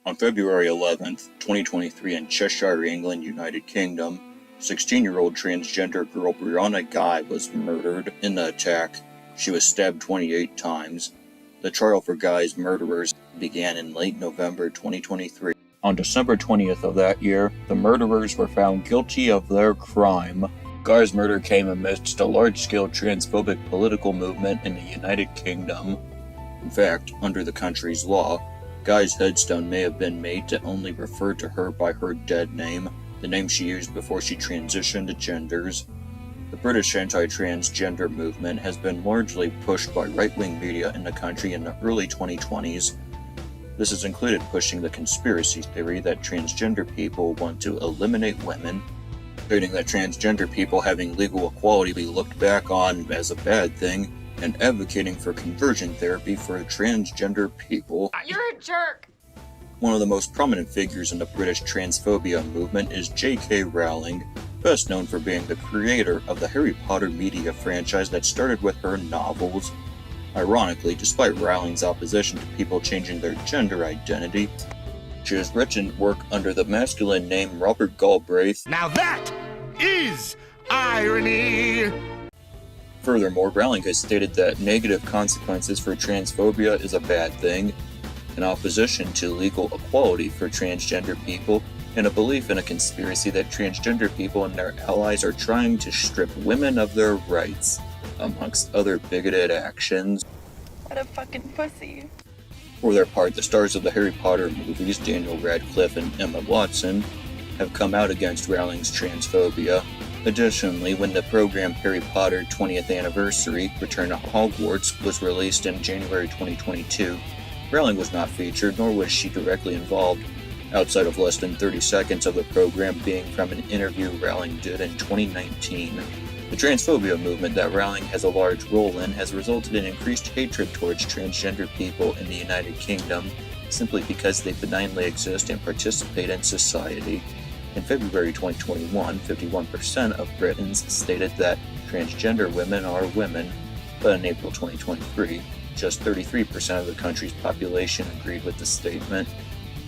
On February 11th, 2023 in Cheshire, England, United Kingdom, 16-year-old transgender girl Brianna Ghey was murdered. In the attack, she was stabbed 28 times. The trial for Ghey's murderers began in late November 2023. On December 20th of that year, the murderers were found guilty of their crime. Ghey's murder came amidst a large-scale transphobic political movement in the United Kingdom. In fact, under the country's law, Ghey's headstone may have been made to only refer to her by her dead name, the name she used before she transitioned to genders. The British anti-transgender movement has been largely pushed by right-wing media in the country in the early 2020s. This has included pushing the conspiracy theory that transgender people want to eliminate women, stating that transgender people having legal equality be looked back on as a bad thing, and advocating for conversion therapy for transgender people. You're a jerk! One of the most prominent figures in the British transphobia movement is J.K. Rowling, best known for being the creator of the Harry Potter media franchise that started with her novels. Ironically, despite Rowling's opposition to people changing their gender identity, she has written work under the masculine name Robert Galbraith. Now that is irony! Furthermore, Rowling has stated that negative consequences for transphobia is a bad thing, an opposition to legal equality for transgender people, and a belief in a conspiracy that transgender people and their allies are trying to strip women of their rights, amongst other bigoted actions. What a fucking pussy. For their part, the stars of the Harry Potter movies, Daniel Radcliffe and Emma Watson, have come out against Rowling's transphobia. Additionally, when the program Harry Potter 20th Anniversary Return to Hogwarts was released in January 2022, Rowling was not featured, nor was she directly involved, outside of less than 30 seconds of the program being from an interview Rowling did in 2019. The transphobia movement that Rowling has a large role in has resulted in increased hatred towards transgender people in the United Kingdom, simply because they benignly exist and participate in society. In February 2021, 51% of Britons stated that transgender women are women, but in April 2023, just 33% of the country's population agreed with the statement.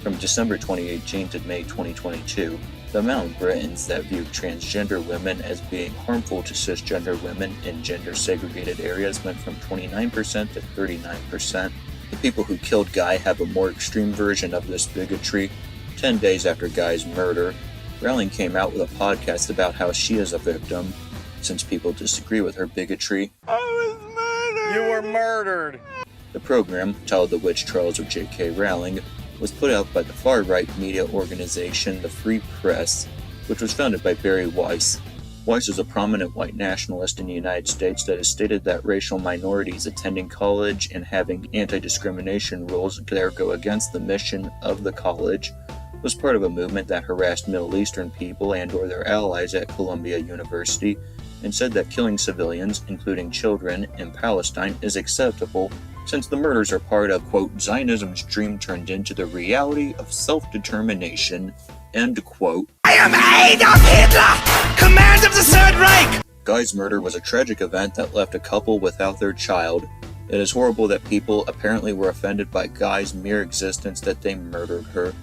From December 2018 to May 2022, the amount of Britons that viewed transgender women as being harmful to cisgender women in gender-segregated areas went from 29% to 39%. The people who killed Ghey have a more extreme version of this bigotry. 10 days after Ghey's murder, Rowling came out with a podcast about how she is a victim, since people disagree with her bigotry. I was murdered! You were murdered! The program, titled The Witch Trials of J.K. Rowling, was put out by the far-right media organization The Free Press, which was founded by Barry Weiss. Weiss is a prominent white nationalist in the United States that has stated that racial minorities attending college and having anti-discrimination rules there go against the mission of the college, was part of a movement that harassed Middle Eastern people and/or their allies at Columbia University, and said that killing civilians, including children, in Palestine is acceptable since the murders are part of, quote, Zionism's dream turned into the reality of self-determination, end quote. I am Adolf Hitler, command of the Third Reich! Ghey's murder was a tragic event that left a couple without their child. It is horrible that people apparently were offended by Ghey's mere existence that they murdered her.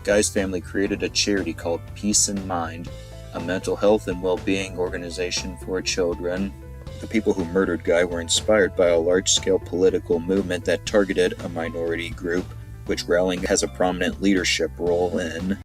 Ghey's family created a charity called Peace in Mind, a mental health and well-being organization for children. The people who murdered Ghey were inspired by a large-scale political movement that targeted a minority group, which Rowling has a prominent leadership role in.